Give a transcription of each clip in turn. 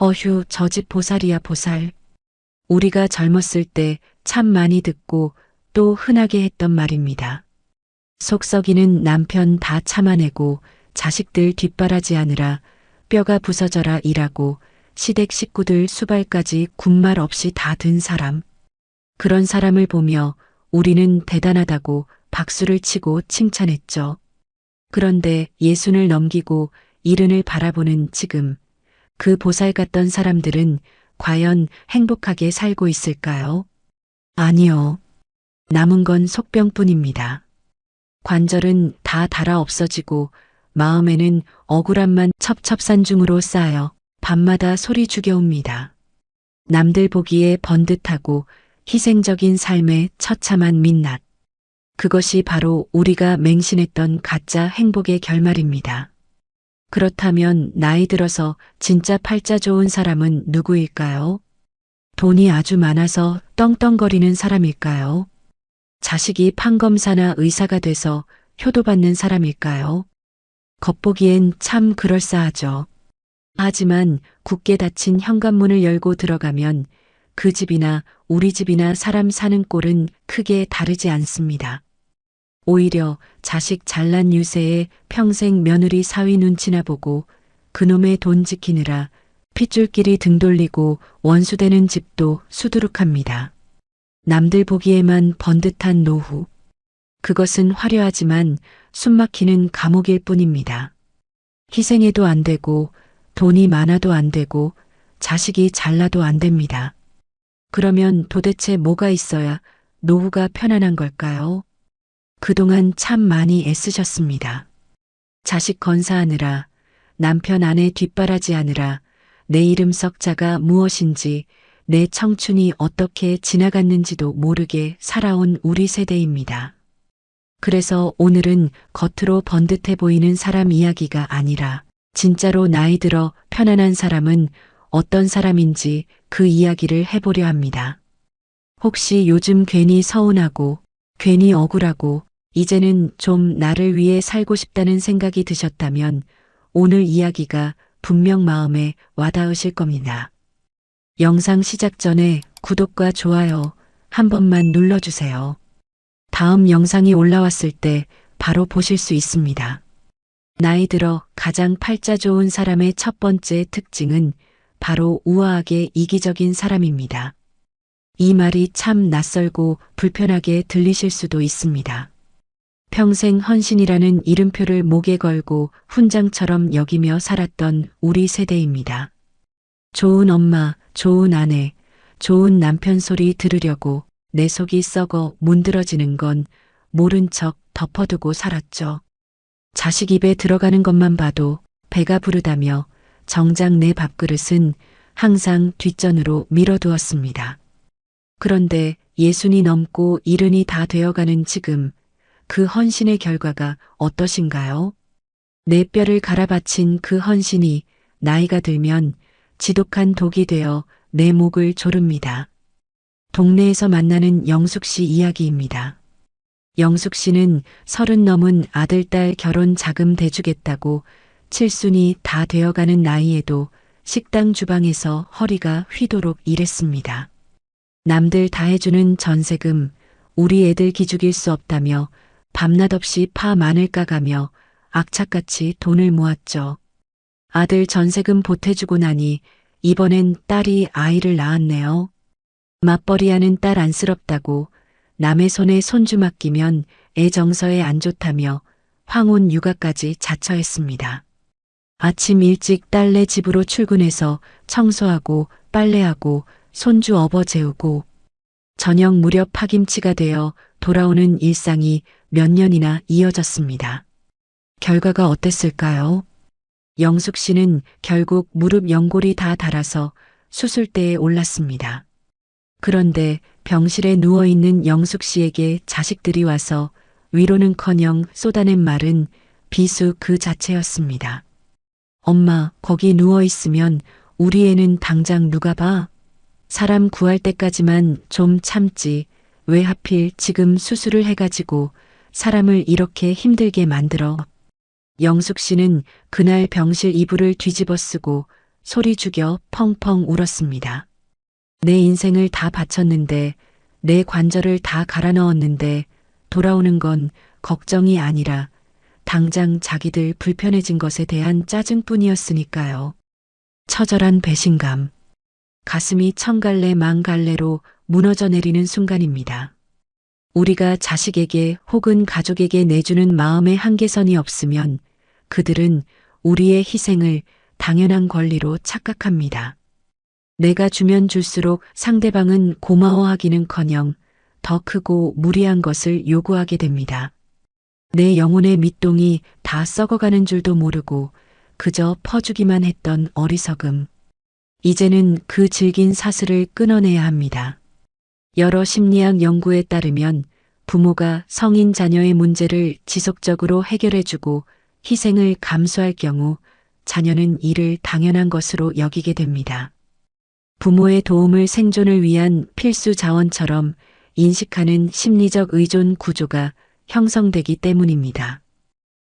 어휴, 저 집 보살이야, 보살. 우리가 젊었을 때 참 많이 듣고 또 흔하게 했던 말입니다. 속 썩이는 남편 다 참아내고 자식들 뒷바라지하느라 뼈가 부서져라 일하고 시댁 식구들 수발까지 군말 없이 다 든 사람. 그런 사람을 보며 우리는 대단하다고 박수를 치고 칭찬했죠. 그런데 예순을 넘기고 일흔을 바라보는 지금 그 보살 같던 사람들은 과연 행복하게 살고 있을까요? 아니요. 남은 건 속병뿐입니다. 관절은 다 닳아 없어지고 마음에는 억울함만 첩첩산중으로 쌓여 밤마다 소리 죽여옵니다. 남들 보기에 번듯하고 희생적인 삶의 처참한 민낯. 그것이 바로 우리가 맹신했던 가짜 행복의 결말입니다. 그렇다면 나이 들어서 진짜 팔자 좋은 사람은 누구일까요? 돈이 아주 많아서 떵떵거리는 사람일까요? 자식이 판검사나 의사가 돼서 효도받는 사람일까요? 겉보기엔 참 그럴싸하죠. 하지만 굳게 닫힌 현관문을 열고 들어가면 그 집이나 우리 집이나 사람 사는 꼴은 크게 다르지 않습니다. 오히려 자식 잘난 유세에 평생 며느리 사위 눈치나 보고 그놈의 돈 지키느라 핏줄끼리 등 돌리고 원수되는 집도 수두룩합니다. 남들 보기에만 번듯한 노후. 그것은 화려하지만 숨막히는 감옥일 뿐입니다. 희생해도 안 되고 돈이 많아도 안 되고 자식이 잘나도 안 됩니다. 그러면 도대체 뭐가 있어야 노후가 편안한 걸까요? 그동안 참 많이 애쓰셨습니다. 자식 건사하느라, 남편 아내 뒷바라지하느라 내 이름 석자가 무엇인지 내 청춘이 어떻게 지나갔는지도 모르게 살아온 우리 세대입니다. 그래서 오늘은 겉으로 번듯해 보이는 사람 이야기가 아니라 진짜로 나이 들어 편안한 사람은 어떤 사람인지 그 이야기를 해보려 합니다. 혹시 요즘 괜히 서운하고 괜히 억울하고 이제는 좀 나를 위해 살고 싶다는 생각이 드셨다면 오늘 이야기가 분명 마음에 와닿으실 겁니다. 영상 시작 전에 구독과 좋아요 한 번만 눌러주세요. 다음 영상이 올라왔을 때 바로 보실 수 있습니다. 나이 들어 가장 팔자 좋은 사람의 첫 번째 특징은 바로 우아하게 이기적인 사람입니다. 이 말이 참 낯설고 불편하게 들리실 수도 있습니다. 평생 헌신이라는 이름표를 목에 걸고 훈장처럼 여기며 살았던 우리 세대입니다. 좋은 엄마, 좋은 아내, 좋은 남편 소리 들으려고 내 속이 썩어 문드러지는 건 모른 척 덮어두고 살았죠. 자식 입에 들어가는 것만 봐도 배가 부르다며 정작 내 밥그릇은 항상 뒷전으로 밀어두었습니다. 그런데 예순이 넘고 일흔이 다 되어가는 지금 그 헌신의 결과가 어떠신가요? 내 뼈를 갈아바친 그 헌신이 나이가 들면 지독한 독이 되어 내 목을 조릅니다. 동네에서 만나는 영숙 씨 이야기입니다. 영숙 씨는 30 넘은 아들, 딸 결혼 자금 대주겠다고 칠순이 다 되어가는 나이에도 식당 주방에서 허리가 휘도록 일했습니다. 남들 다 해주는 전세금, 우리 애들 기죽일 수 없다며 밤낮 없이 파 마늘 까가며 악착같이 돈을 모았죠. 아들 전세금 보태주고 나니 이번엔 딸이 아이를 낳았네요. 맞벌이하는 딸 안쓰럽다고 남의 손에 손주 맡기면 애 정서에 안 좋다며 황혼 육아까지 자처했습니다. 아침 일찍 딸네 집으로 출근해서 청소하고 빨래하고 손주 업어 재우고 저녁 무렵 파김치가 되어 돌아오는 일상이 몇 년이나 이어졌습니다. 결과가 어땠을까요? 영숙 씨는 결국 무릎 연골이 다 닳아서 수술대에 올랐습니다. 그런데 병실에 누워있는 영숙 씨에게 자식들이 와서 위로는커녕 쏟아낸 말은 비수 그 자체였습니다. 엄마, 거기 누워있으면 우리 애는 당장 누가 봐? 사람 구할 때까지만 좀 참지. 왜 하필 지금 수술을 해가지고 사람을 이렇게 힘들게 만들어. 영숙 씨는 그날 병실 이불을 뒤집어 쓰고 소리 죽여 펑펑 울었습니다. 내 인생을 다 바쳤는데, 내 관절을 다 갈아 넣었는데 돌아오는 건 걱정이 아니라 당장 자기들 불편해진 것에 대한 짜증뿐이었으니까요. 처절한 배신감. 가슴이 천갈래 만갈래로 무너져 내리는 순간입니다. 우리가 자식에게 혹은 가족에게 내주는 마음의 한계선이 없으면 그들은 우리의 희생을 당연한 권리로 착각합니다. 내가 주면 줄수록 상대방은 고마워하기는커녕 더 크고 무리한 것을 요구하게 됩니다. 내 영혼의 밑동이 다 썩어가는 줄도 모르고 그저 퍼주기만 했던 어리석음. 이제는 그 질긴 사슬을 끊어내야 합니다. 여러 심리학 연구에 따르면 부모가 성인 자녀의 문제를 지속적으로 해결해주고 희생을 감수할 경우 자녀는 이를 당연한 것으로 여기게 됩니다. 부모의 도움을 생존을 위한 필수 자원처럼 인식하는 심리적 의존 구조가 형성되기 때문입니다.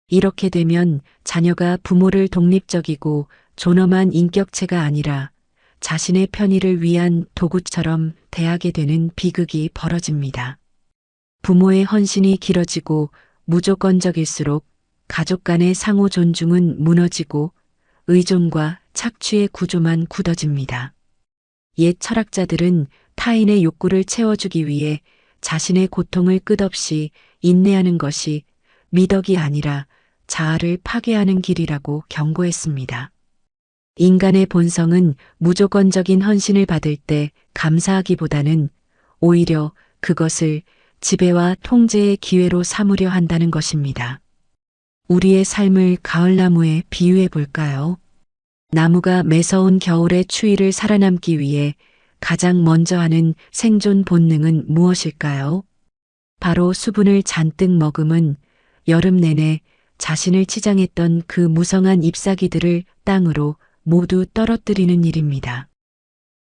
이렇게 되면 자녀가 부모를 독립적이고 존엄한 인격체가 아니라 자신의 편의를 위한 도구처럼 대하게 되는 비극이 벌어집니다. 부모의 헌신이 길어지고 무조건적일수록 가족 간의 상호 존중은 무너지고 의존과 착취의 구조만 굳어집니다. 옛 철학자들은 타인의 욕구를 채워주기 위해 자신의 고통을 끝없이 인내하는 것이 미덕이 아니라 자아를 파괴하는 길이라고 경고했습니다. 인간의 본성은 무조건적인 헌신을 받을 때 감사하기보다는 오히려 그것을 지배와 통제의 기회로 삼으려 한다는 것입니다. 우리의 삶을 가을나무에 비유해 볼까요? 나무가 매서운 겨울의 추위를 살아남기 위해 가장 먼저 하는 생존 본능은 무엇일까요? 바로 수분을 잔뜩 머금은 여름 내내 자신을 치장했던 그 무성한 잎사귀들을 땅으로 모두 떨어뜨리는 일입니다.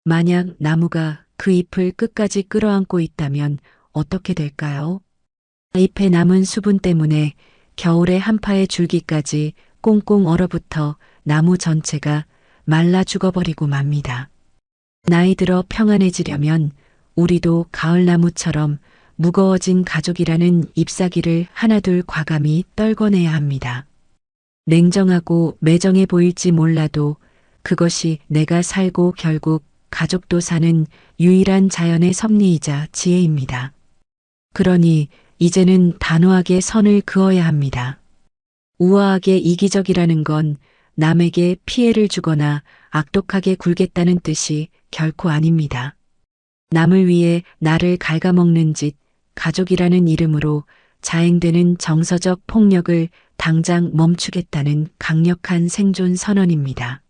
만약 나무가 그 잎을 끝까지 끌어안고 있다면 어떻게 될까요? 잎에 남은 수분 때문에 겨울의 한파의 줄기까지 꽁꽁 얼어붙어 나무 전체가 말라 죽어버리고 맙니다. 나이 들어 평안해지려면 우리도 가을나무처럼 무거워진 가족이라는 잎사귀를 하나둘 과감히 떨궈내야 합니다. 냉정하고 매정해 보일지 몰라도 그것이 내가 살고 결국 가족도 사는 유일한 자연의 섭리이자 지혜입니다. 그러니 이제는 단호하게 선을 그어야 합니다. 우아하게 이기적이라는 건 남에게 피해를 주거나 악독하게 굴겠다는 뜻이 결코 아닙니다. 남을 위해 나를 갉아먹는 짓, 가족이라는 이름으로 자행되는 정서적 폭력을 당장 멈추겠다는 강력한 생존 선언입니다.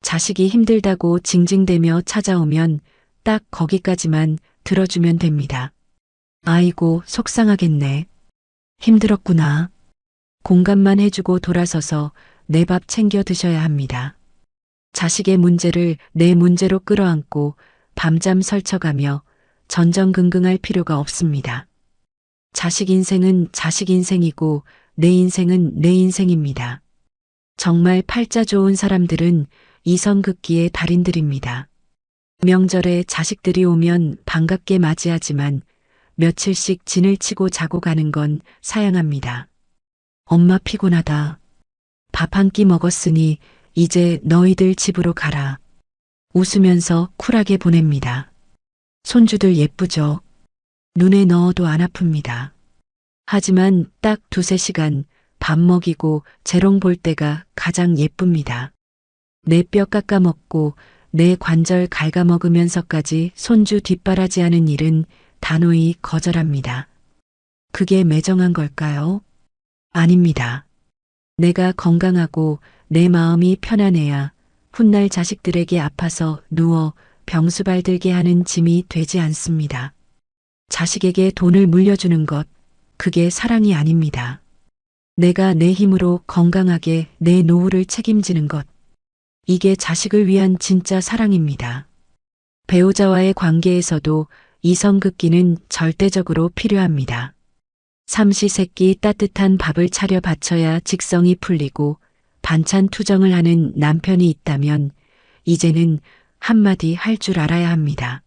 자식이 힘들다고 징징대며 찾아오면 딱 거기까지만 들어주면 됩니다. 아이고, 속상하겠네. 힘들었구나. 공감만 해주고 돌아서서 내 밥 챙겨 드셔야 합니다. 자식의 문제를 내 문제로 끌어안고 밤잠 설쳐가며 전전긍긍할 필요가 없습니다. 자식 인생은 자식 인생이고 내 인생은 내 인생입니다. 정말 팔자 좋은 사람들은 이성극기의 달인들입니다. 명절에 자식들이 오면 반갑게 맞이하지만 며칠씩 진을 치고 자고 가는 건 사양합니다. 엄마 피곤하다. 밥 한 끼 먹었으니 이제 너희들 집으로 가라. 웃으면서 쿨하게 보냅니다. 손주들 예쁘죠? 눈에 넣어도 안 아픕니다. 하지만 딱 2~3시간 밥 먹이고 재롱 볼 때가 가장 예쁩니다. 내 뼈 깎아 먹고 내 관절 갉아 먹으면서까지 손주 뒷바라지하는 일은 단호히 거절합니다. 그게 매정한 걸까요? 아닙니다. 내가 건강하고 내 마음이 편안해야 훗날 자식들에게 아파서 누워 병수발 들게 하는 짐이 되지 않습니다. 자식에게 돈을 물려주는 것, 그게 사랑이 아닙니다. 내가 내 힘으로 건강하게 내 노후를 책임지는 것, 이게 자식을 위한 진짜 사랑입니다. 배우자와의 관계에서도 이성극기는 절대적으로 필요합니다. 삼시세끼 따뜻한 밥을 차려 바쳐야 직성이 풀리고 반찬 투정을 하는 남편이 있다면 이제는 한마디 할 줄 알아야 합니다.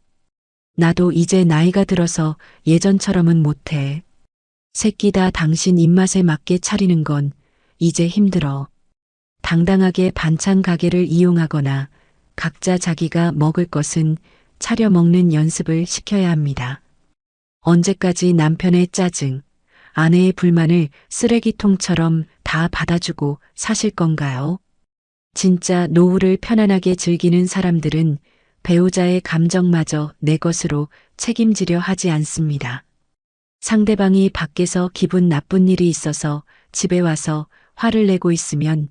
나도 이제 나이가 들어서 예전처럼은 못해. 새끼 다 당신 입맛에 맞게 차리는 건 이제 힘들어. 당당하게 반찬 가게를 이용하거나 각자 자기가 먹을 것은 차려 먹는 연습을 시켜야 합니다. 언제까지 남편의 짜증, 아내의 불만을 쓰레기통처럼 다 받아주고 사실 건가요? 진짜 노후를 편안하게 즐기는 사람들은 배우자의 감정마저 내 것으로 책임지려 하지 않습니다. 상대방이 밖에서 기분 나쁜 일이 있어서 집에 와서 화를 내고 있으면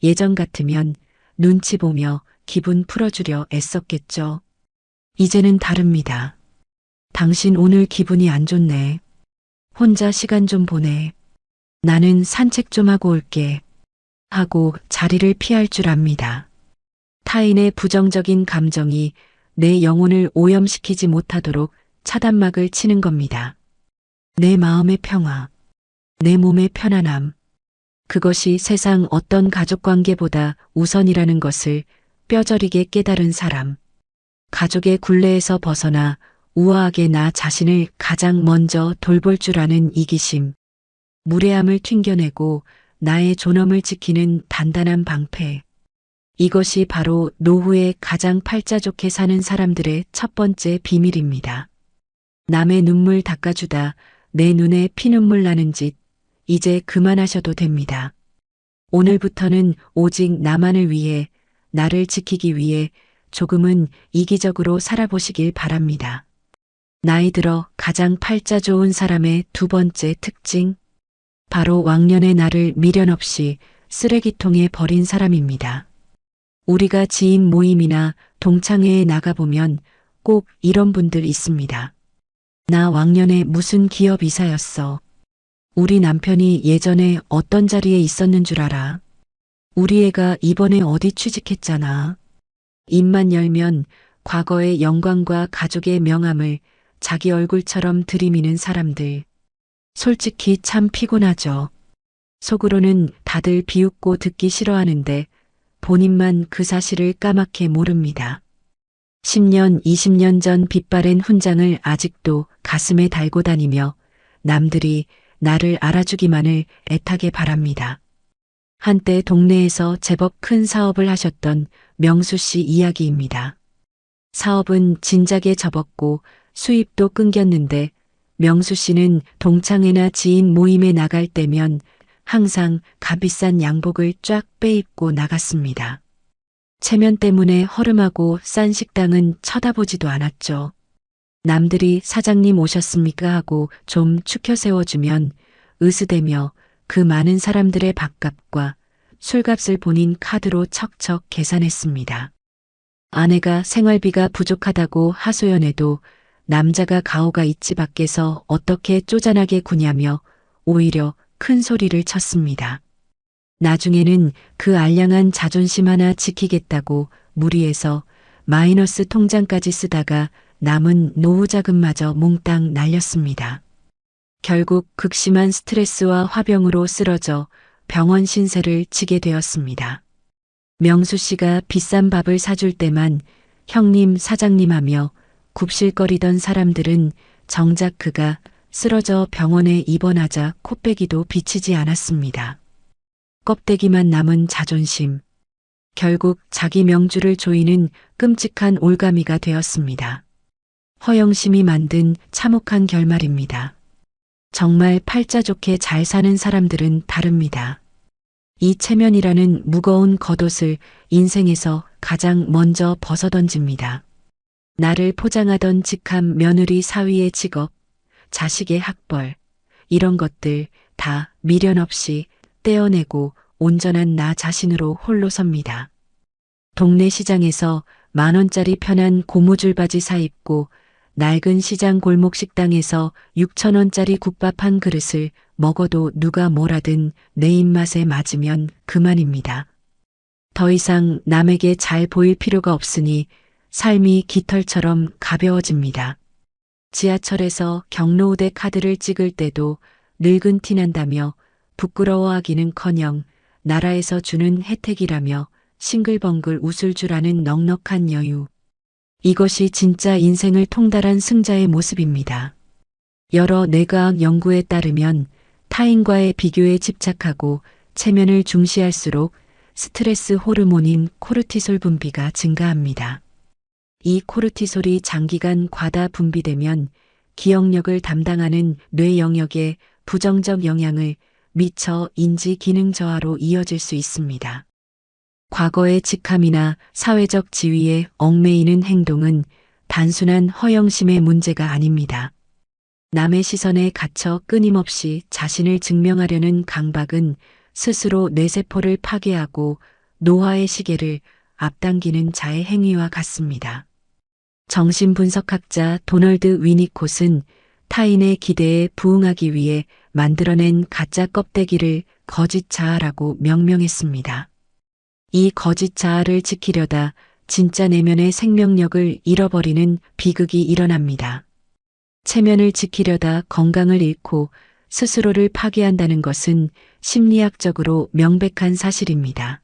예전 같으면 눈치 보며 기분 풀어주려 애썼겠죠. 이제는 다릅니다. 당신 오늘 기분이 안 좋네. 혼자 시간 좀 보내. 나는 산책 좀 하고 올게. 하고 자리를 피할 줄 압니다. 타인의 부정적인 감정이 내 영혼을 오염시키지 못하도록 차단막을 치는 겁니다. 내 마음의 평화, 내 몸의 편안함. 그것이 세상 어떤 가족관계보다 우선이라는 것을 뼈저리게 깨달은 사람. 가족의 굴레에서 벗어나 우아하게 나 자신을 가장 먼저 돌볼 줄 아는 이기심. 무례함을 튕겨내고 나의 존엄을 지키는 단단한 방패. 이것이 바로 노후에 가장 팔자 좋게 사는 사람들의 첫 번째 비밀입니다. 남의 눈물 닦아주다 내 눈에 피눈물 나는 짓, 이제 그만하셔도 됩니다. 오늘부터는 오직 나만을 위해, 나를 지키기 위해 조금은 이기적으로 살아보시길 바랍니다. 나이 들어 가장 팔자 좋은 사람의 두 번째 특징, 바로 왕년의 나를 미련 없이 쓰레기통에 버린 사람입니다. 우리가 지인 모임이나 동창회에 나가보면 꼭 이런 분들 있습니다. 나 왕년에 무슨 기업 이사였어. 우리 남편이 예전에 어떤 자리에 있었는 줄 알아. 우리 애가 이번에 어디 취직했잖아. 입만 열면 과거의 영광과 가족의 명함을 자기 얼굴처럼 들이미는 사람들. 솔직히 참 피곤하죠. 속으로는 다들 비웃고 듣기 싫어하는데 본인만 그 사실을 까맣게 모릅니다. 10년, 20년 전 빛바랜 훈장을 아직도 가슴에 달고 다니며 남들이 나를 알아주기만을 애타게 바랍니다. 한때 동네에서 제법 큰 사업을 하셨던 명수 씨 이야기입니다. 사업은 진작에 접었고 수입도 끊겼는데 명수 씨는 동창회나 지인 모임에 나갈 때면 항상 값비싼 양복을 쫙 빼입고 나갔습니다. 체면 때문에 허름하고 싼 식당은 쳐다보지도 않았죠. 남들이 사장님 오셨습니까 하고 좀 추켜 세워주면 으스대며 그 많은 사람들의 밥값과 술값을 본인 카드로 척척 계산했습니다. 아내가 생활비가 부족하다고 하소연해도 남자가 가오가 있지 밖에서 어떻게 쪼잔하게 구냐며 오히려 큰 소리를 쳤습니다. 나중에는 그 알량한 자존심 하나 지키겠다고 무리해서 마이너스 통장까지 쓰다가 남은 노후 자금마저 몽땅 날렸습니다. 결국 극심한 스트레스와 화병으로 쓰러져 병원 신세를 지게 되었습니다. 명수 씨가 비싼 밥을 사줄 때만 형님 사장님 하며 굽실거리던 사람들은 정작 그가 쓰러져 병원에 입원하자 코빼기도 비치지 않았습니다. 껍데기만 남은 자존심. 결국 자기 명주를 조이는 끔찍한 올가미가 되었습니다. 허영심이 만든 참혹한 결말입니다. 정말 팔자 좋게 잘 사는 사람들은 다릅니다. 이 체면이라는 무거운 겉옷을 인생에서 가장 먼저 벗어던집니다. 나를 포장하던 직함, 며느리, 사위의 직업, 자식의 학벌, 이런 것들 다 미련 없이 떼어내고 온전한 나 자신으로 홀로 섭니다. 동네 시장에서 10,000원짜리 편한 고무줄 바지 사입고 낡은 시장 골목 식당에서 6,000원짜리 국밥 한 그릇을 먹어도 누가 뭐라든 내 입맛에 맞으면 그만입니다. 더 이상 남에게 잘 보일 필요가 없으니 삶이 깃털처럼 가벼워집니다. 지하철에서 경로우대 카드를 찍을 때도 늙은 티 난다며 부끄러워하기는커녕 나라에서 주는 혜택이라며 싱글벙글 웃을 줄 아는 넉넉한 여유. 이것이 진짜 인생을 통달한 승자의 모습입니다. 여러 뇌과학 연구에 따르면 타인과의 비교에 집착하고 체면을 중시할수록 스트레스 호르몬인 코르티솔 분비가 증가합니다. 이 코르티솔이 장기간 과다 분비되면 기억력을 담당하는 뇌 영역에 부정적 영향을 미쳐 인지 기능 저하로 이어질 수 있습니다. 과거의 직함이나 사회적 지위에 얽매이는 행동은 단순한 허영심의 문제가 아닙니다. 남의 시선에 갇혀 끊임없이 자신을 증명하려는 강박은 스스로 뇌세포를 파괴하고 노화의 시계를 앞당기는 자의 행위와 같습니다. 정신분석학자 도널드 위니콧은 타인의 기대에 부응하기 위해 만들어낸 가짜 껍데기를 거짓 자아라고 명명했습니다. 이 거짓 자아를 지키려다 진짜 내면의 생명력을 잃어버리는 비극이 일어납니다. 체면을 지키려다 건강을 잃고 스스로를 파괴한다는 것은 심리학적으로 명백한 사실입니다.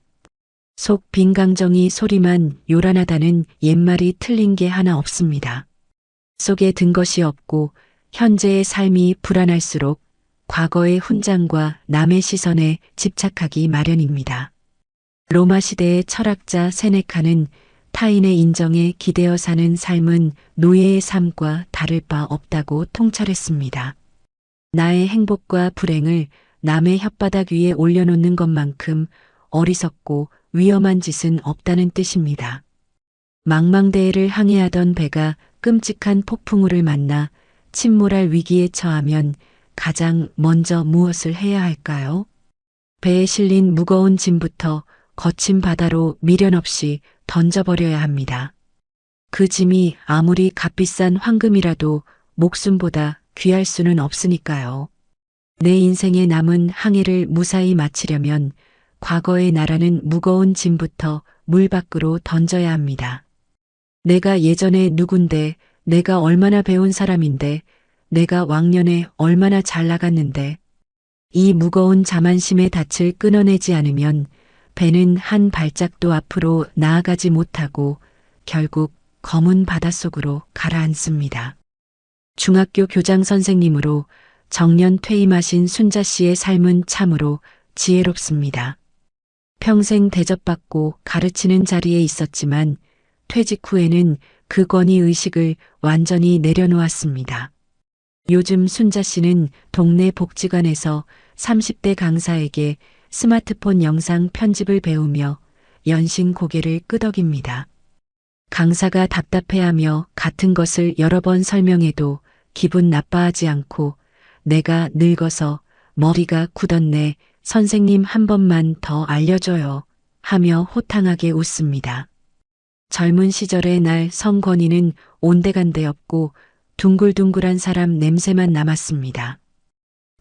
속 빈강정이 소리만 요란하다는 옛말이 틀린 게 하나 없습니다. 속에 든 것이 없고 현재의 삶이 불안할수록 과거의 훈장과 남의 시선에 집착하기 마련입니다. 로마 시대의 철학자 세네카는 타인의 인정에 기대어 사는 삶은 노예의 삶과 다를 바 없다고 통찰했습니다. 나의 행복과 불행을 남의 혓바닥 위에 올려놓는 것만큼 어리석고 위험한 짓은 없다는 뜻입니다. 망망대해를 항해하던 배가 끔찍한 폭풍우를 만나 침몰할 위기에 처하면 가장 먼저 무엇을 해야 할까요? 배에 실린 무거운 짐부터 거친 바다로 미련 없이 던져버려야 합니다. 그 짐이 아무리 값비싼 황금이라도 목숨보다 귀할 수는 없으니까요. 내 인생에 남은 항해를 무사히 마치려면 과거의 나라는 무거운 짐부터 물 밖으로 던져야 합니다. 내가 예전에 누군데, 내가 얼마나 배운 사람인데, 내가 왕년에 얼마나 잘 나갔는데, 이 무거운 자만심의 닻을 끊어내지 않으면 배는 한 발짝도 앞으로 나아가지 못하고 결국 검은 바닷속으로 가라앉습니다. 중학교 교장 선생님으로 정년 퇴임하신 순자 씨의 삶은 참으로 지혜롭습니다. 평생 대접받고 가르치는 자리에 있었지만 퇴직 후에는 그 권위 의식을 완전히 내려놓았습니다. 요즘 순자 씨는 동네 복지관에서 30대 강사에게 스마트폰 영상 편집을 배우며 연신 고개를 끄덕입니다. 강사가 답답해하며 같은 것을 여러 번 설명해도 기분 나빠하지 않고 내가 늙어서 머리가 굳었네, 선생님 한 번만 더 알려줘요 하며 호탕하게 웃습니다. 젊은 시절의 날 성권위는 온데간데 없고 둥글둥글한 사람 냄새만 남았습니다.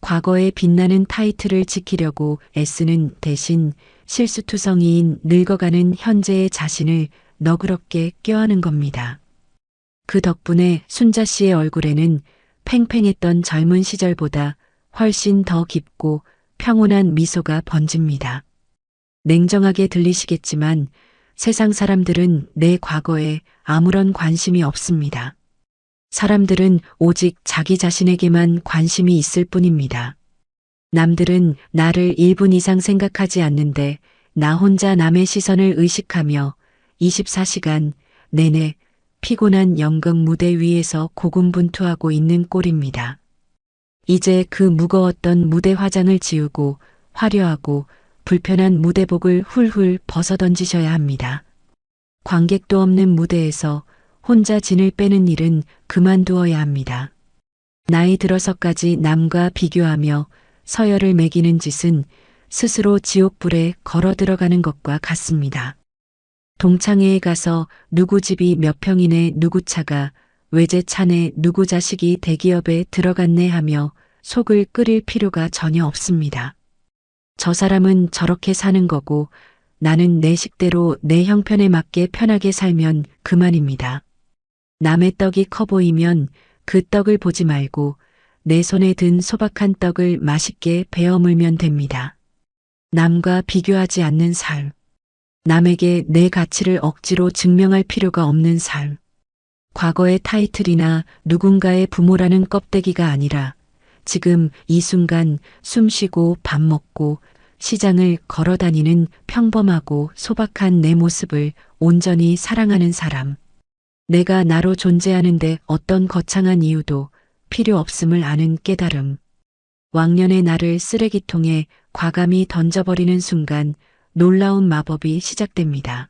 과거의 빛나는 타이틀을 지키려고 애쓰는 대신 실수투성이인 늙어가는 현재의 자신을 너그럽게 껴안은 겁니다. 그 덕분에 순자 씨의 얼굴에는 팽팽했던 젊은 시절보다 훨씬 더 깊고 평온한 미소가 번집니다. 냉정하게 들리시겠지만 세상 사람들은 내 과거에 아무런 관심이 없습니다. 사람들은 오직 자기 자신에게만 관심이 있을 뿐입니다. 남들은 나를 1분 이상 생각하지 않는데 나 혼자 남의 시선을 의식하며 24시간 내내 피곤한 연극 무대 위에서 고군분투하고 있는 꼴입니다. 이제 그 무거웠던 무대 화장을 지우고 화려하고 불편한 무대복을 훌훌 벗어던지셔야 합니다. 관객도 없는 무대에서 혼자 진을 빼는 일은 그만두어야 합니다. 나이 들어서까지 남과 비교하며 서열을 매기는 짓은 스스로 지옥불에 걸어 들어가는 것과 같습니다. 동창회에 가서 누구 집이 몇 평이네, 누구 차가 외제차네, 누구 자식이 대기업에 들어갔네 하며 속을 끓일 필요가 전혀 없습니다. 저 사람은 저렇게 사는 거고 나는 내 식대로 내 형편에 맞게 편하게 살면 그만입니다. 남의 떡이 커 보이면 그 떡을 보지 말고 내 손에 든 소박한 떡을 맛있게 베어 물면 됩니다. 남과 비교하지 않는 삶. 남에게 내 가치를 억지로 증명할 필요가 없는 삶. 과거의 타이틀이나 누군가의 부모라는 껍데기가 아니라 지금 이 순간 숨 쉬고 밥 먹고 시장을 걸어 다니는 평범하고 소박한 내 모습을 온전히 사랑하는 사람. 내가 나로 존재하는데 어떤 거창한 이유도 필요 없음을 아는 깨달음. 왕년의 나를 쓰레기통에 과감히 던져버리는 순간 놀라운 마법이 시작됩니다.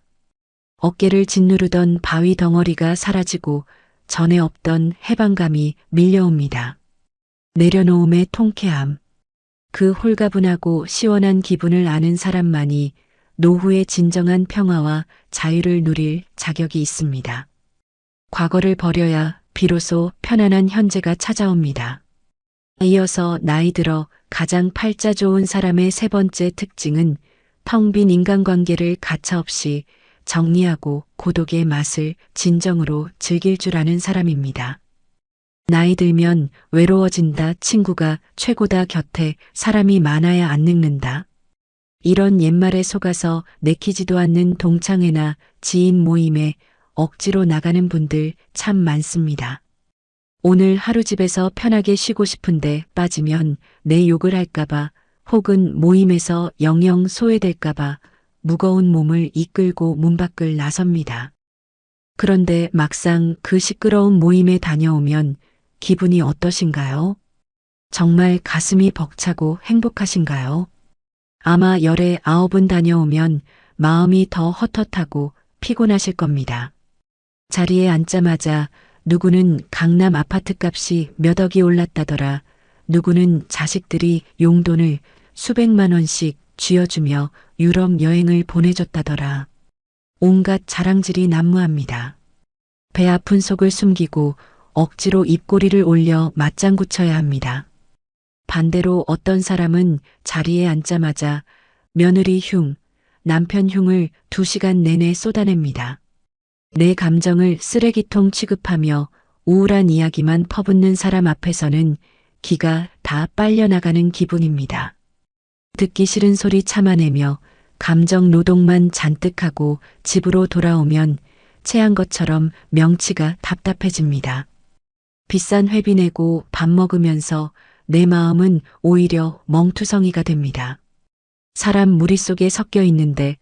어깨를 짓누르던 바위 덩어리가 사라지고 전에 없던 해방감이 밀려옵니다. 내려놓음의 통쾌함. 그 홀가분하고 시원한 기분을 아는 사람만이 노후의 진정한 평화와 자유를 누릴 자격이 있습니다. 과거를 버려야 비로소 편안한 현재가 찾아옵니다. 이어서 나이 들어 가장 팔자 좋은 사람의 세 번째 특징은 텅 빈 인간관계를 가차없이 정리하고 고독의 맛을 진정으로 즐길 줄 아는 사람입니다. 나이 들면 외로워진다, 친구가 최고다, 곁에 사람이 많아야 안 늙는다. 이런 옛말에 속아서 내키지도 않는 동창회나 지인 모임에 억지로 나가는 분들 참 많습니다. 오늘 하루 집에서 편하게 쉬고 싶은데 빠지면 내 욕을 할까봐 혹은 모임에서 영영 소외될까봐 무거운 몸을 이끌고 문 밖을 나섭니다. 그런데 막상 그 시끄러운 모임에 다녀오면 기분이 어떠신가요? 정말 가슴이 벅차고 행복하신가요? 아마 열에 9은 다녀오면 마음이 더 헛헛하고 피곤하실 겁니다. 자리에 앉자마자 누구는 강남 아파트 값이 몇 억이 올랐다더라. 누구는 자식들이 용돈을 수백만 원씩 쥐어주며 유럽 여행을 보내줬다더라. 온갖 자랑질이 난무합니다. 배 아픈 속을 숨기고 억지로 입꼬리를 올려 맞장구 쳐야 합니다. 반대로 어떤 사람은 자리에 앉자마자 며느리 흉, 남편 흉을 2시간 내내 쏟아냅니다. 내 감정을 쓰레기통 취급하며 우울한 이야기만 퍼붓는 사람 앞에서는 기가 다 빨려나가는 기분입니다. 듣기 싫은 소리 참아내며 감정 노동만 잔뜩 하고 집으로 돌아오면 체한 것처럼 명치가 답답해집니다. 비싼 회비 내고 밥 먹으면서 내 마음은 오히려 멍투성이가 됩니다. 사람 무리 속에 섞여 있는데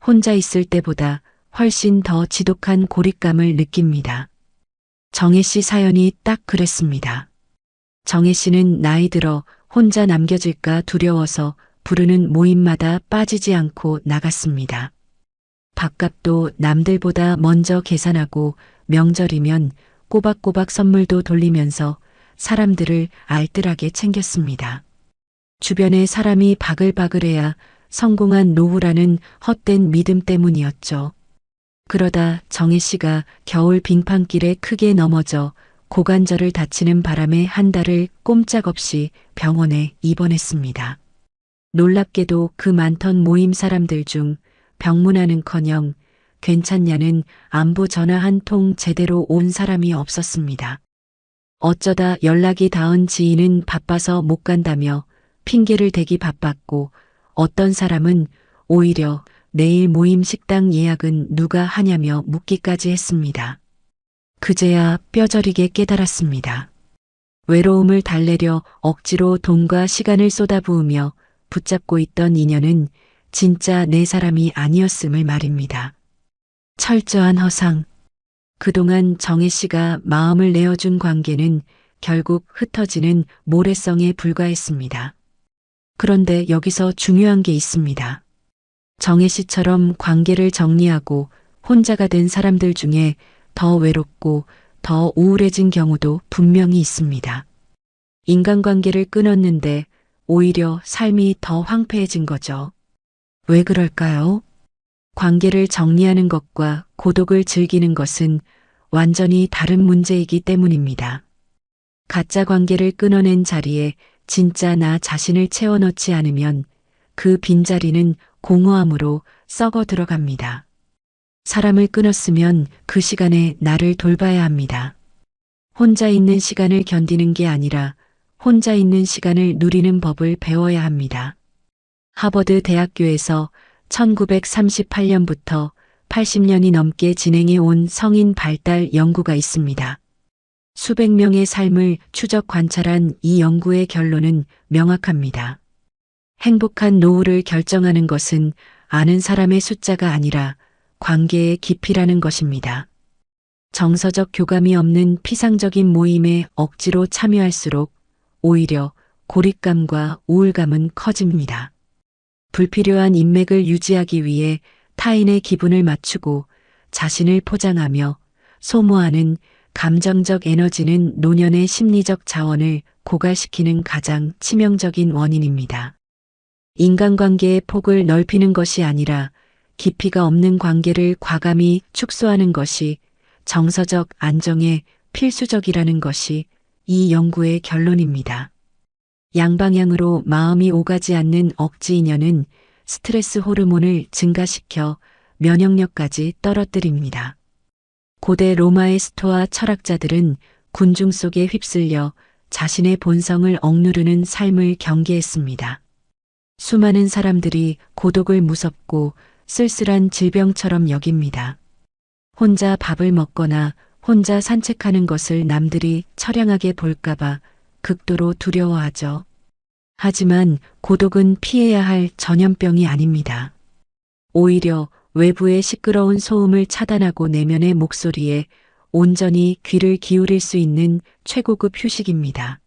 혼자 있을 때보다 훨씬 더 지독한 고립감을 느낍니다. 정혜 씨 사연이 딱 그랬습니다. 정혜 씨는 나이 들어 혼자 남겨질까 두려워서 부르는 모임마다 빠지지 않고 나갔습니다. 밥값도 남들보다 먼저 계산하고 명절이면 꼬박꼬박 선물도 돌리면서 사람들을 알뜰하게 챙겼습니다. 주변에 사람이 바글바글해야 성공한 노후라는 헛된 믿음 때문이었죠. 그러다 정혜 씨가 겨울 빙판길에 크게 넘어져 고관절을 다치는 바람에 한 달을 꼼짝없이 병원에 입원했습니다. 놀랍게도 그 많던 모임 사람들 중 병문안은커녕 괜찮냐는 안부 전화 한 통 제대로 온 사람이 없었습니다. 어쩌다 연락이 닿은 지인은 바빠서 못 간다며 핑계를 대기 바빴고 어떤 사람은 오히려 내일 모임 식당 예약은 누가 하냐며 묻기까지 했습니다. 그제야 뼈저리게 깨달았습니다. 외로움을 달래려 억지로 돈과 시간을 쏟아부으며 붙잡고 있던 인연은 진짜 내 사람이 아니었음을 말입니다. 철저한 허상. 그동안 정혜 씨가 마음을 내어준 관계는 결국 흩어지는 모래성에 불과했습니다. 그런데 여기서 중요한 게 있습니다. 정혜 씨처럼 관계를 정리하고 혼자가 된 사람들 중에 더 외롭고 더 우울해진 경우도 분명히 있습니다. 인간관계를 끊었는데 오히려 삶이 더 황폐해진 거죠. 왜 그럴까요? 관계를 정리하는 것과 고독을 즐기는 것은 완전히 다른 문제이기 때문입니다. 가짜 관계를 끊어낸 자리에 진짜 나 자신을 채워넣지 않으면 그 빈자리는 공허함으로 썩어 들어갑니다. 사람을 끊었으면 그 시간에 나를 돌봐야 합니다. 혼자 있는 시간을 견디는 게 아니라 혼자 있는 시간을 누리는 법을 배워야 합니다. 하버드 대학교에서 1938년부터 80년이 넘게 진행해 온 성인 발달 연구가 있습니다. 수백 명의 삶을 추적 관찰한 이 연구의 결론은 명확합니다. 행복한 노후를 결정하는 것은 아는 사람의 숫자가 아니라 관계의 깊이라는 것입니다. 정서적 교감이 없는 피상적인 모임에 억지로 참여할수록 오히려 고립감과 우울감은 커집니다. 불필요한 인맥을 유지하기 위해 타인의 기분을 맞추고 자신을 포장하며 소모하는 감정적 에너지는 노년의 심리적 자원을 고갈시키는 가장 치명적인 원인입니다. 인간관계의 폭을 넓히는 것이 아니라 깊이가 없는 관계를 과감히 축소하는 것이 정서적 안정에 필수적이라는 것이 이 연구의 결론입니다. 양방향으로 마음이 오가지 않는 억지 인연은 스트레스 호르몬을 증가시켜 면역력까지 떨어뜨립니다. 고대 로마의 스토아 철학자들은 군중 속에 휩쓸려 자신의 본성을 억누르는 삶을 경계했습니다. 수많은 사람들이 고독을 무섭고 쓸쓸한 질병처럼 여깁니다. 혼자 밥을 먹거나 혼자 산책하는 것을 남들이 처량하게 볼까봐 극도로 두려워하죠. 하지만 고독은 피해야 할 전염병이 아닙니다. 오히려 외부의 시끄러운 소음을 차단하고 내면의 목소리에 온전히 귀를 기울일 수 있는 최고급 휴식입니다.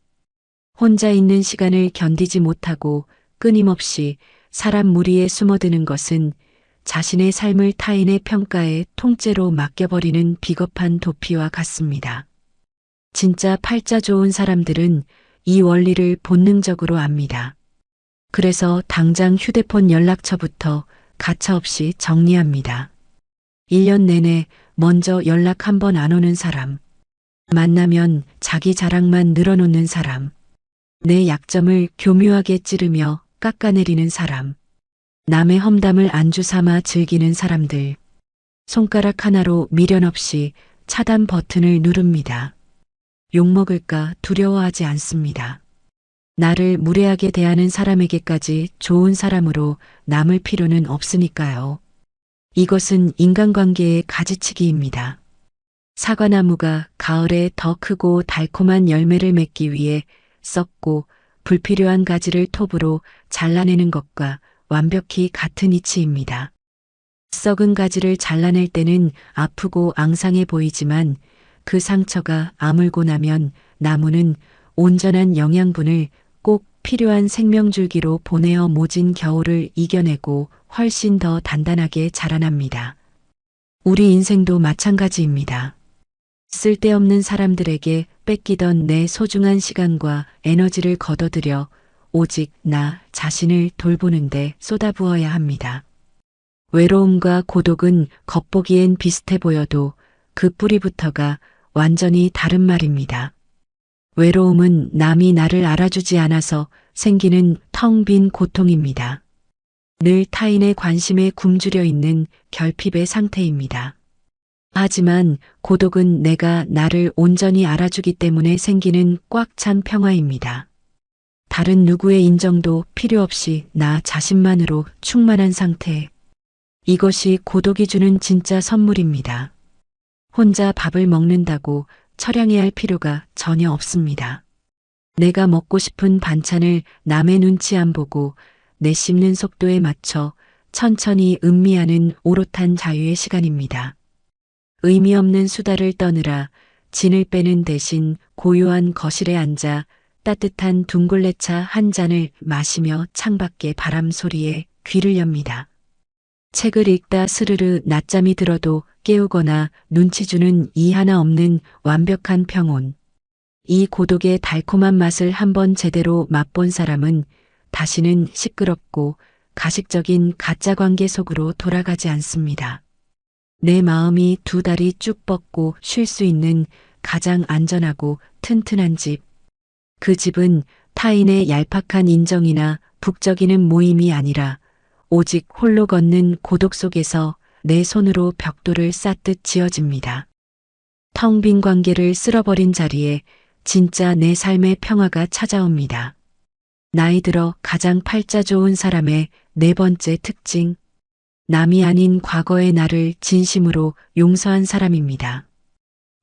혼자 있는 시간을 견디지 못하고 끊임없이 사람 무리에 숨어드는 것은 자신의 삶을 타인의 평가에 통째로 맡겨버리는 비겁한 도피와 같습니다. 진짜 팔자 좋은 사람들은 이 원리를 본능적으로 압니다. 그래서 당장 휴대폰 연락처부터 가차없이 정리합니다. 1년 내내 먼저 연락 한 번 안 오는 사람, 만나면 자기 자랑만 늘어놓는 사람, 내 약점을 교묘하게 찌르며 깎아내리는 사람, 남의 험담을 안주 삼아 즐기는 사람들, 손가락 하나로 미련 없이 차단 버튼을 누릅니다. 욕먹을까 두려워하지 않습니다. 나를 무례하게 대하는 사람에게까지 좋은 사람으로 남을 필요는 없으니까요. 이것은 인간관계의 가지치기입니다. 사과나무가 가을에 더 크고 달콤한 열매를 맺기 위해 썩고 불필요한 가지를 톱으로 잘라내는 것과 완벽히 같은 이치입니다. 썩은 가지를 잘라낼 때는 아프고 앙상해 보이지만 그 상처가 아물고 나면 나무는 온전한 영양분을 꼭 필요한 생명줄기로 보내어 모진 겨울을 이겨내고 훨씬 더 단단하게 자라납니다. 우리 인생도 마찬가지입니다. 쓸데없는 사람들에게 뺏기던 내 소중한 시간과 에너지를 걷어들여 오직 나 자신을 돌보는데 쏟아부어야 합니다. 외로움과 고독은 겉보기엔 비슷해 보여도 그 뿌리부터가 완전히 다른 말입니다. 외로움은 남이 나를 알아주지 않아서 생기는 텅 빈 고통입니다. 늘 타인의 관심에 굶주려 있는 결핍의 상태입니다. 하지만 고독은 내가 나를 온전히 알아주기 때문에 생기는 꽉 찬 평화입니다. 다른 누구의 인정도 필요 없이 나 자신만으로 충만한 상태. 이것이 고독이 주는 진짜 선물입니다. 혼자 밥을 먹는다고 처량해야 할 필요가 전혀 없습니다. 내가 먹고 싶은 반찬을 남의 눈치 안 보고 내 씹는 속도에 맞춰 천천히 음미하는 오롯한 자유의 시간입니다. 의미 없는 수다를 떠느라 진을 빼는 대신 고요한 거실에 앉아 따뜻한 둥글레차 한 잔을 마시며 창밖의 바람 소리에 귀를 엽니다. 책을 읽다 스르르 낮잠이 들어도 깨우거나 눈치 주는 이 하나 없는 완벽한 평온. 이 고독의 달콤한 맛을 한번 제대로 맛본 사람은 다시는 시끄럽고 가식적인 가짜 관계 속으로 돌아가지 않습니다. 내 마음이 두 다리 쭉 뻗고 쉴 수 있는 가장 안전하고 튼튼한 집. 그 집은 타인의 얄팍한 인정이나 북적이는 모임이 아니라 오직 홀로 걷는 고독 속에서 내 손으로 벽돌을 쌓듯 지어집니다. 텅 빈 관계를 쓸어버린 자리에 진짜 내 삶의 평화가 찾아옵니다. 나이 들어 가장 팔자 좋은 사람의 네 번째 특징. 남이 아닌 과거의 나를 진심으로 용서한 사람입니다.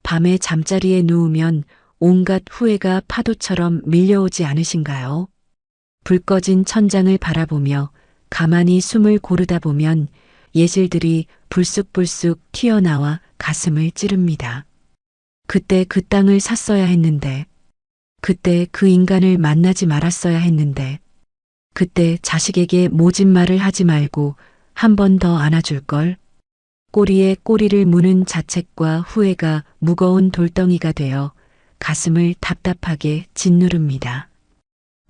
밤에 잠자리에 누우면 온갖 후회가 파도처럼 밀려오지 않으신가요? 불 꺼진 천장을 바라보며 가만히 숨을 고르다 보면 예실들이 불쑥불쑥 튀어나와 가슴을 찌릅니다. 그때 그 땅을 샀어야 했는데, 그때 그 인간을 만나지 말았어야 했는데, 그때 자식에게 모진 말을 하지 말고 한 번 더 안아줄걸. 꼬리에 꼬리를 무는 자책과 후회가 무거운 돌덩이가 되어 가슴을 답답하게 짓누릅니다.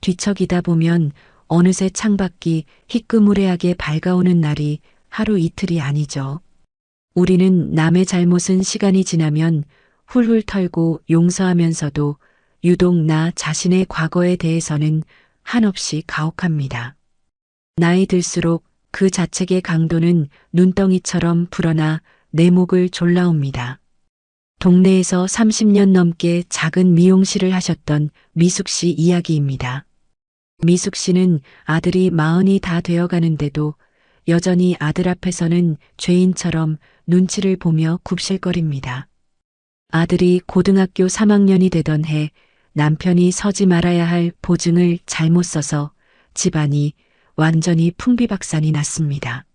뒤척이다 보면 어느새 창밖이 희끄무레하게 밝아오는 날이 하루 이틀이 아니죠. 우리는 남의 잘못은 시간이 지나면 훌훌 털고 용서하면서도 유독 나 자신의 과거에 대해서는 한없이 가혹합니다. 나이 들수록 그 자책의 강도는 눈덩이처럼 불어나 내 목을 졸라옵니다. 동네에서 30년 넘게 작은 미용실을 하셨던 미숙 씨 이야기입니다. 미숙 씨는 아들이 40이 다 되어가는데도 여전히 아들 앞에서는 죄인처럼 눈치를 보며 굽실거립니다. 아들이 고등학교 3학년이 되던 해 남편이 서지 말아야 할 보증을 잘못 써서 집안이 완전히 풍비박산이 났습니다.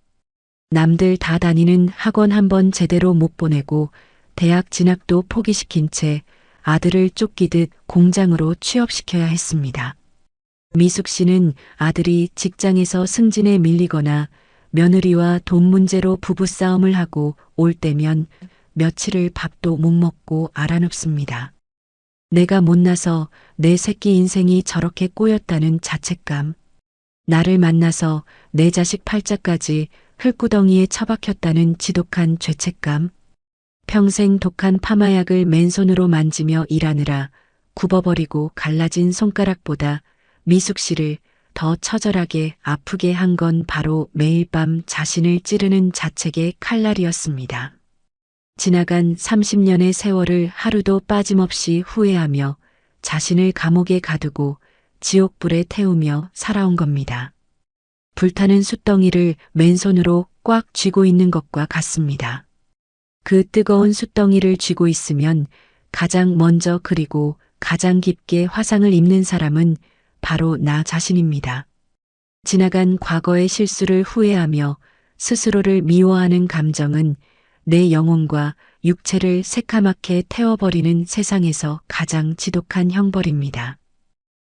남들 다 다니는 학원 한번 제대로 못 보내고 대학 진학도 포기시킨 채 아들을 쫓기듯 공장으로 취업시켜야 했습니다. 미숙 씨는 아들이 직장에서 승진에 밀리거나 며느리와 돈 문제로 부부싸움을 하고 올 때면 며칠을 밥도 못 먹고 알아눕습니다. 내가 못나서 내 새끼 인생이 저렇게 꼬였다는 자책감, 나를 만나서 내 자식 팔자까지 흙구덩이에 처박혔다는 지독한 죄책감, 평생 독한 파마약을 맨손으로 만지며 일하느라 굽어버리고 갈라진 손가락보다 미숙 씨를 더 처절하게 아프게 한 건 바로 매일 밤 자신을 찌르는 자책의 칼날이었습니다. 지나간 30년의 세월을 하루도 빠짐없이 후회하며 자신을 감옥에 가두고 지옥불에 태우며 살아온 겁니다. 불타는 숯덩이를 맨손으로 꽉 쥐고 있는 것과 같습니다. 그 뜨거운 숯덩이를 쥐고 있으면 가장 먼저 그리고 가장 깊게 화상을 입는 사람은 바로 나 자신입니다. 지나간 과거의 실수를 후회하며 스스로를 미워하는 감정은 내 영혼과 육체를 새카맣게 태워버리는 세상에서 가장 지독한 형벌입니다.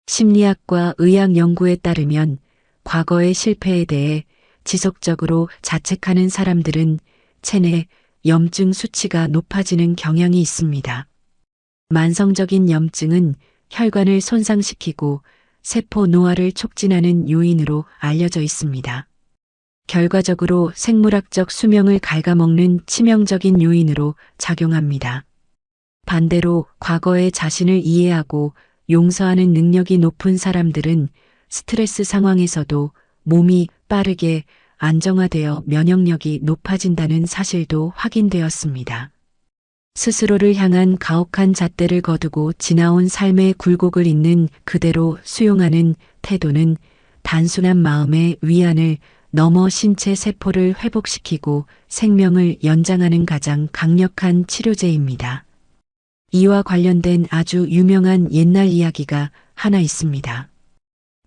심리학과 의학 연구에 따르면 과거의 실패에 대해 지속적으로 자책하는 사람들은 체내 염증 수치가 높아지는 경향이 있습니다. 만성적인 염증은 혈관을 손상시키고 세포 노화를 촉진하는 요인으로 알려져 있습니다. 결과적으로 생물학적 수명을 갉아먹는 치명적인 요인으로 작용합니다. 반대로 과거의 자신을 이해하고 용서하는 능력이 높은 사람들은 스트레스 상황에서도 몸이 빠르게 안정화되어 면역력이 높아진다는 사실도 확인되었습니다. 스스로를 향한 가혹한 잣대를 거두고 지나온 삶의 굴곡을 있는 그대로 수용하는 태도는 단순한 마음의 위안을 넘어 신체 세포를 회복시키고 생명을 연장하는 가장 강력한 치료제입니다. 이와 관련된 아주 유명한 옛날 이야기가 하나 있습니다.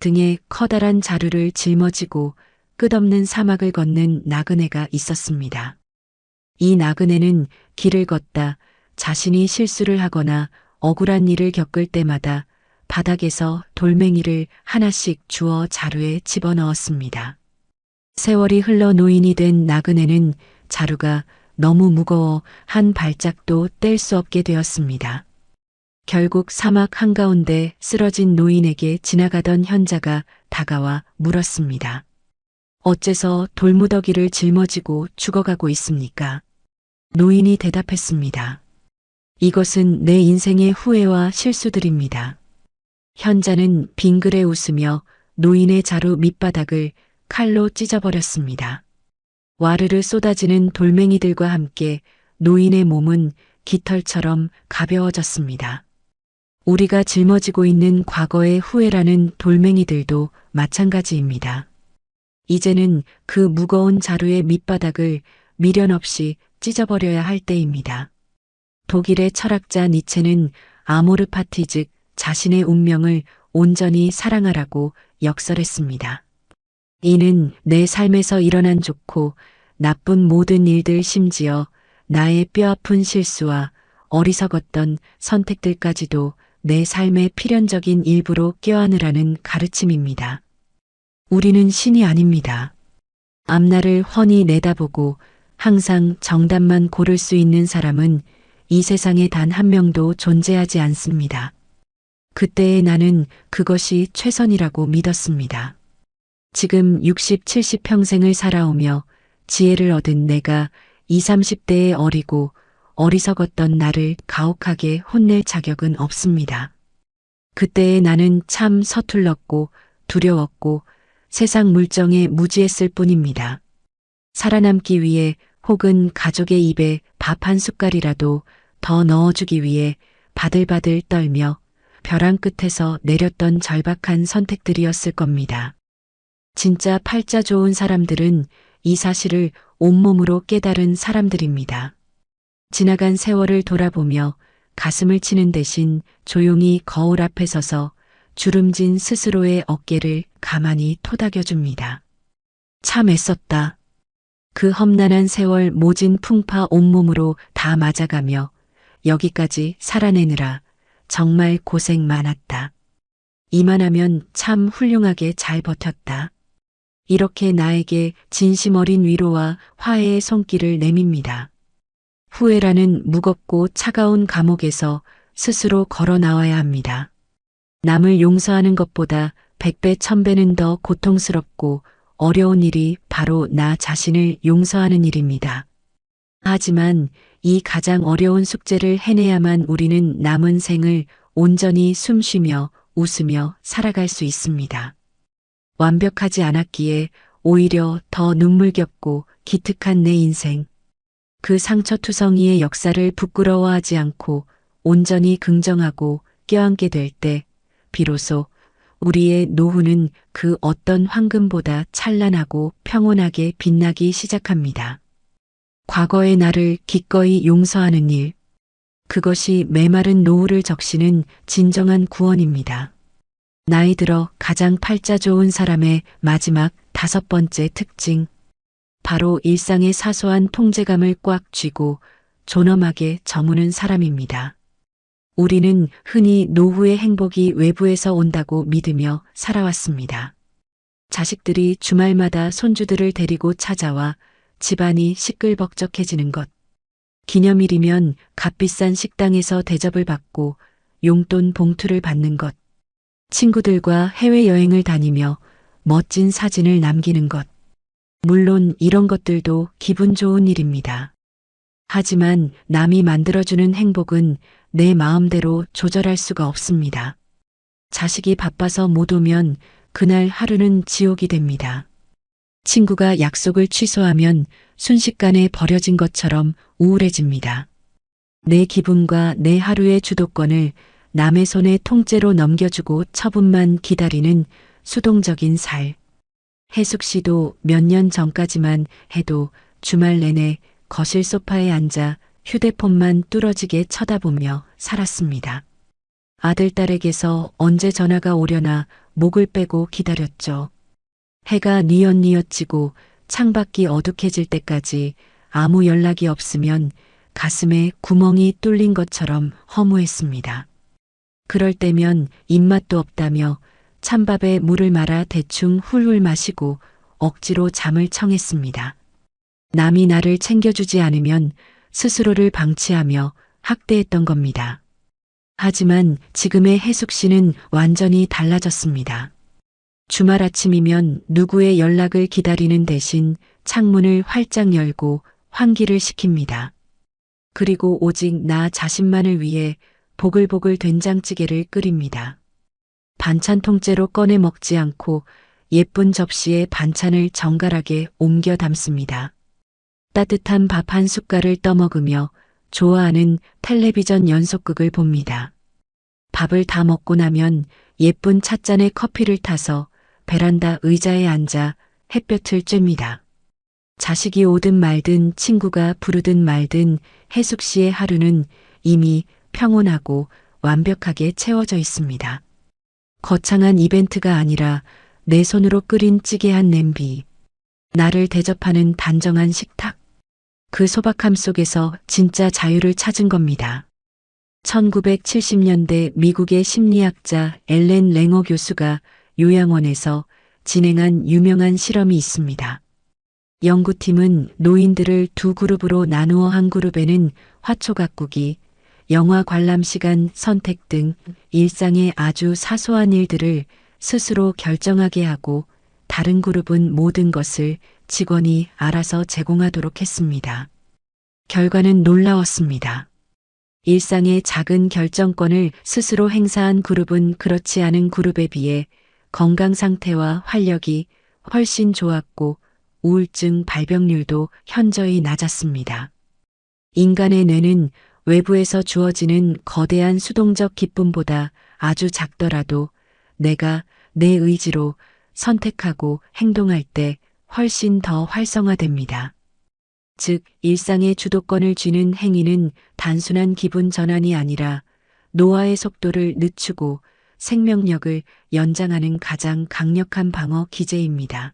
등에 커다란 자루를 짊어지고 끝없는 사막을 걷는 나그네가 있었습니다. 이 나그네는 길을 걷다 자신이 실수를 하거나 억울한 일을 겪을 때마다 바닥에서 돌멩이를 하나씩 주워 자루에 집어넣었습니다. 세월이 흘러 노인이 된 나그네는 자루가 너무 무거워 한 발짝도 뗄 수 없게 되었습니다. 결국 사막 한가운데 쓰러진 노인에게 지나가던 현자가 다가와 물었습니다. 어째서 돌무더기를 짊어지고 죽어가고 있습니까? 노인이 대답했습니다. 이것은 내 인생의 후회와 실수들입니다. 현자는 빙그레 웃으며 노인의 자루 밑바닥을 칼로 찢어버렸습니다. 와르르 쏟아지는 돌멩이들과 함께 노인의 몸은 깃털처럼 가벼워졌습니다. 우리가 짊어지고 있는 과거의 후회라는 돌멩이들도 마찬가지입니다. 이제는 그 무거운 자루의 밑바닥을 미련 없이 찢어버려야 할 때입니다. 독일의 철학자 니체는 아모르 파티 즉 자신의 운명을 온전히 사랑하라고 역설했습니다. 이는 내 삶에서 일어난 좋고 나쁜 모든 일들 심지어 나의 뼈아픈 실수와 어리석었던 선택들까지도 내 삶의 필연적인 일부로 껴안으라는 가르침입니다. 우리는 신이 아닙니다. 앞날을 훤히 내다보고 항상 정답만 고를 수 있는 사람은 이 세상에 단 한 명도 존재하지 않습니다. 그때의 나는 그것이 최선이라고 믿었습니다. 지금 60, 70 평생을 살아오며 지혜를 얻은 내가 20, 30대의 어리고 어리석었던 나를 가혹하게 혼낼 자격은 없습니다. 그때의 나는 참 서툴렀고 두려웠고 세상 물정에 무지했을 뿐입니다. 살아남기 위해 혹은 가족의 입에 밥 한 숟갈이라도 더 넣어주기 위해 바들바들 떨며 벼랑 끝에서 내렸던 절박한 선택들이었을 겁니다. 진짜 팔자 좋은 사람들은 이 사실을 온몸으로 깨달은 사람들입니다. 지나간 세월을 돌아보며 가슴을 치는 대신 조용히 거울 앞에 서서 주름진 스스로의 어깨를 가만히 토닥여줍니다. 참 애썼다. 그 험난한 세월 모진 풍파 온몸으로 다 맞아가며 여기까지 살아내느라 정말 고생 많았다. 이만하면 참 훌륭하게 잘 버텼다. 이렇게 나에게 진심 어린 위로와 화해의 손길을 내밉니다. 후회라는 무겁고 차가운 감옥에서 스스로 걸어 나와야 합니다. 남을 용서하는 것보다 100배, 1000배는 더 고통스럽고 어려운 일이 바로 나 자신을 용서하는 일입니다. 하지만 이 가장 어려운 숙제를 해내야만 우리는 남은 생을 온전히 숨쉬며 웃으며 살아갈 수 있습니다. 완벽하지 않았기에 오히려 더 눈물겹고 기특한 내 인생. 그 상처투성이의 역사를 부끄러워하지 않고 온전히 긍정하고 껴안게 될 때 비로소 우리의 노후는 그 어떤 황금보다 찬란하고 평온하게 빛나기 시작합니다. 과거의 나를 기꺼이 용서하는 일. 그것이 메마른 노후를 적시는 진정한 구원입니다. 나이 들어 가장 팔자 좋은 사람의 마지막 5번째 특징. 바로 일상의 사소한 통제감을 꽉 쥐고 존엄하게 저무는 사람입니다. 우리는 흔히 노후의 행복이 외부에서 온다고 믿으며 살아왔습니다. 자식들이 주말마다 손주들을 데리고 찾아와 집안이 시끌벅적해지는 것. 기념일이면 값비싼 식당에서 대접을 받고 용돈 봉투를 받는 것. 친구들과 해외여행을 다니며 멋진 사진을 남기는 것. 물론 이런 것들도 기분 좋은 일입니다. 하지만 남이 만들어주는 행복은 내 마음대로 조절할 수가 없습니다. 자식이 바빠서 못 오면 그날 하루는 지옥이 됩니다. 친구가 약속을 취소하면 순식간에 버려진 것처럼 우울해집니다. 내 기분과 내 하루의 주도권을 남의 손에 통째로 넘겨주고 처분만 기다리는 수동적인 살. 혜숙 씨도 몇 년 전까지만 해도 주말 내내 거실 소파에 앉아 휴대폰만 뚫어지게 쳐다보며 살았습니다. 아들, 딸에게서 언제 전화가 오려나 목을 빼고 기다렸죠. 해가 뉘엿뉘엿 지고 창밖이 어둑해질 때까지 아무 연락이 없으면 가슴에 구멍이 뚫린 것처럼 허무했습니다. 그럴 때면 입맛도 없다며 찬밥에 물을 말아 대충 훌훌 마시고 억지로 잠을 청했습니다. 남이 나를 챙겨주지 않으면 스스로를 방치하며 학대했던 겁니다. 하지만 지금의 혜숙 씨는 완전히 달라졌습니다. 주말 아침이면 누구의 연락을 기다리는 대신 창문을 활짝 열고 환기를 시킵니다. 그리고 오직 나 자신만을 위해 보글보글 된장찌개를 끓입니다. 반찬 통째로 꺼내 먹지 않고 예쁜 접시에 반찬을 정갈하게 옮겨 담습니다. 따뜻한 밥 한 숟갈을 떠먹으며 좋아하는 텔레비전 연속극을 봅니다. 밥을 다 먹고 나면 예쁜 찻잔에 커피를 타서 베란다 의자에 앉아 햇볕을 쬐입니다. 자식이 오든 말든 친구가 부르든 말든 혜숙 씨의 하루는 이미 평온하고 완벽하게 채워져 있습니다. 거창한 이벤트가 아니라 내 손으로 끓인 찌개 한 냄비, 나를 대접하는 단정한 식탁, 그 소박함 속에서 진짜 자유를 찾은 겁니다. 1970년대 미국의 심리학자 엘렌 랭어 교수가 요양원에서 진행한 유명한 실험이 있습니다. 연구팀은 노인들을 두 그룹으로 나누어 한 그룹에는 화초 가꾸기, 영화 관람 시간 선택 등 일상의 아주 사소한 일들을 스스로 결정하게 하고 다른 그룹은 모든 것을 직원이 알아서 제공하도록 했습니다. 결과는 놀라웠습니다. 일상의 작은 결정권을 스스로 행사한 그룹은 그렇지 않은 그룹에 비해 건강 상태와 활력이 훨씬 좋았고 우울증 발병률도 현저히 낮았습니다. 인간의 뇌는 외부에서 주어지는 거대한 수동적 기쁨보다 아주 작더라도 내가 내 의지로 선택하고 행동할 때 훨씬 더 활성화됩니다. 즉, 일상의 주도권을 쥐는 행위는 단순한 기분 전환이 아니라 노화의 속도를 늦추고 생명력을 연장하는 가장 강력한 방어 기제입니다.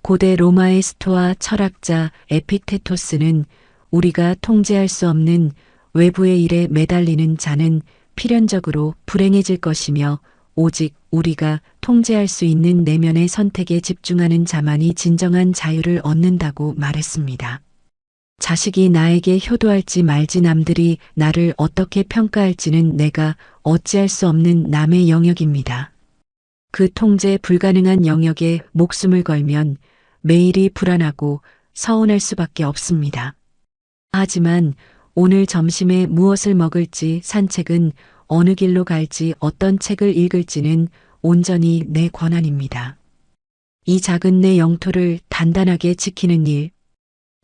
고대 로마의 스토아 철학자 에픽테토스는 우리가 통제할 수 없는 외부의 일에 매달리는 자는 필연적으로 불행해질 것이며 오직 우리가 통제할 수 있는 내면의 선택에 집중하는 자만이 진정한 자유를 얻는다고 말했습니다. 자식이 나에게 효도할지 말지 남들이 나를 어떻게 평가할지는 내가 어찌할 수 없는 남의 영역입니다. 그 통제 불가능한 영역에 목숨을 걸면 매일이 불안하고 서운할 수밖에 없습니다. 하지만 오늘 점심에 무엇을 먹을지, 산책은 어느 길로 갈지, 어떤 책을 읽을지는 온전히 내 권한입니다. 이 작은 내 영토를 단단하게 지키는 일,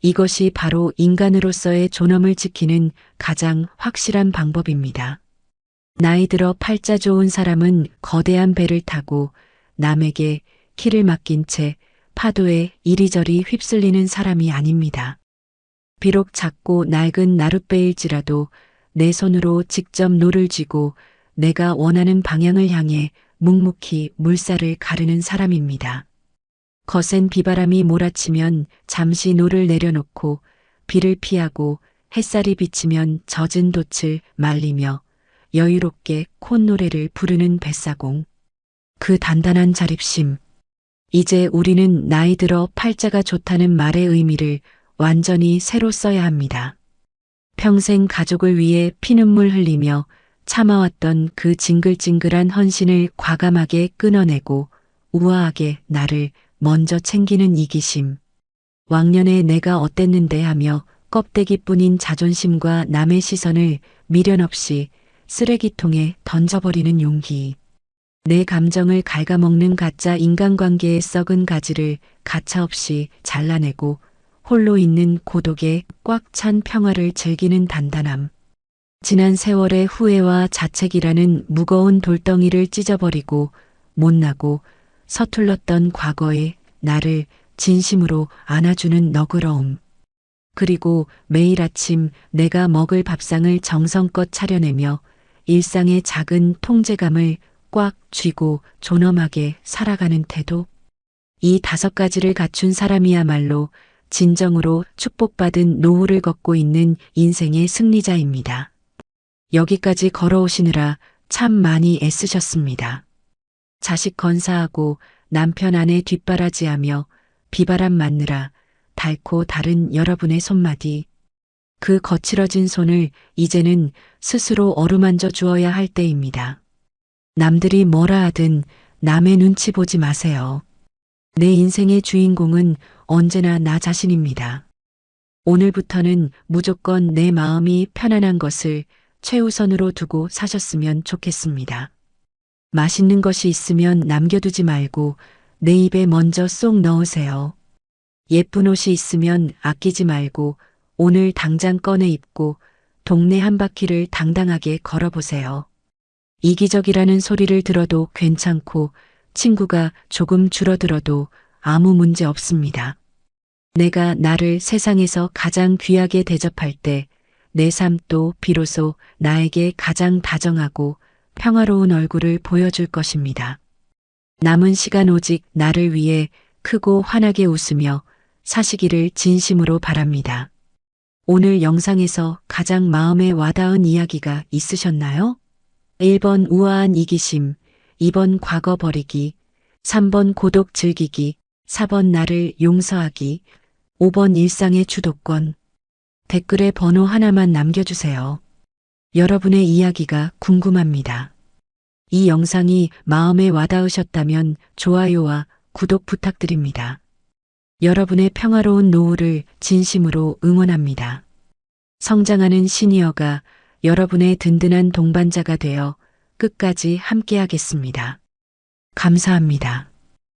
이것이 바로 인간으로서의 존엄을 지키는 가장 확실한 방법입니다. 나이 들어 팔자 좋은 사람은 거대한 배를 타고 남에게 키를 맡긴 채 파도에 이리저리 휩쓸리는 사람이 아닙니다. 비록 작고 낡은 나룻배일지라도 내 손으로 직접 노를 쥐고 내가 원하는 방향을 향해 묵묵히 물살을 가르는 사람입니다. 거센 비바람이 몰아치면 잠시 노를 내려놓고 비를 피하고 햇살이 비치면 젖은 돛을 말리며 여유롭게 콧노래를 부르는 뱃사공. 그 단단한 자립심. 이제 우리는 나이 들어 팔자가 좋다는 말의 의미를 완전히 새로 써야 합니다. 평생 가족을 위해 피눈물 흘리며 참아왔던 그 징글징글한 헌신을 과감하게 끊어내고 우아하게 나를 먼저 챙기는 이기심. 왕년에 내가 어땠는데 하며 껍데기뿐인 자존심과 남의 시선을 미련 없이 쓰레기통에 던져버리는 용기. 내 감정을 갉아먹는 가짜 인간관계의 썩은 가지를 가차없이 잘라내고 홀로 있는 고독에 꽉 찬 평화를 즐기는 단단함. 지난 세월의 후회와 자책이라는 무거운 돌덩이를 찢어버리고 못나고 서툴렀던 과거의 나를 진심으로 안아주는 너그러움. 그리고 매일 아침 내가 먹을 밥상을 정성껏 차려내며 일상의 작은 통제감을 꽉 쥐고 존엄하게 살아가는 태도. 이 5가지를 갖춘 사람이야말로 진정으로 축복받은 노후를 걷고 있는 인생의 승리자입니다. 여기까지 걸어오시느라 참 많이 애쓰셨습니다. 자식 건사하고 남편 아내 뒷바라지하며 비바람 맞느라 닳고 다른 여러분의 손마디. 그 거칠어진 손을 이제는 스스로 어루만져 주어야 할 때입니다. 남들이 뭐라 하든 남의 눈치 보지 마세요. 내 인생의 주인공은 언제나 나 자신입니다. 오늘부터는 무조건 내 마음이 편안한 것을 최우선으로 두고 사셨으면 좋겠습니다. 맛있는 것이 있으면 남겨두지 말고 내 입에 먼저 쏙 넣으세요. 예쁜 옷이 있으면 아끼지 말고 오늘 당장 꺼내 입고 동네 한 바퀴를 당당하게 걸어보세요. 이기적이라는 소리를 들어도 괜찮고 친구가 조금 줄어들어도 아무 문제 없습니다. 내가 나를 세상에서 가장 귀하게 대접할 때 내 삶도 비로소 나에게 가장 다정하고 평화로운 얼굴을 보여줄 것입니다. 남은 시간 오직 나를 위해 크고 환하게 웃으며 사시기를 진심으로 바랍니다. 오늘 영상에서 가장 마음에 와닿은 이야기가 있으셨나요? 1번 우아한 이기심, 2번 과거 버리기, 3번 고독 즐기기, 4번 나를 용서하기, 5번 일상의 주도권. 댓글에 번호 하나만 남겨주세요. 여러분의 이야기가 궁금합니다. 이 영상이 마음에 와닿으셨다면 좋아요와 구독 부탁드립니다. 여러분의 평화로운 노후를 진심으로 응원합니다. 성장하는 시니어가 여러분의 든든한 동반자가 되어 끝까지 함께하겠습니다. 감사합니다.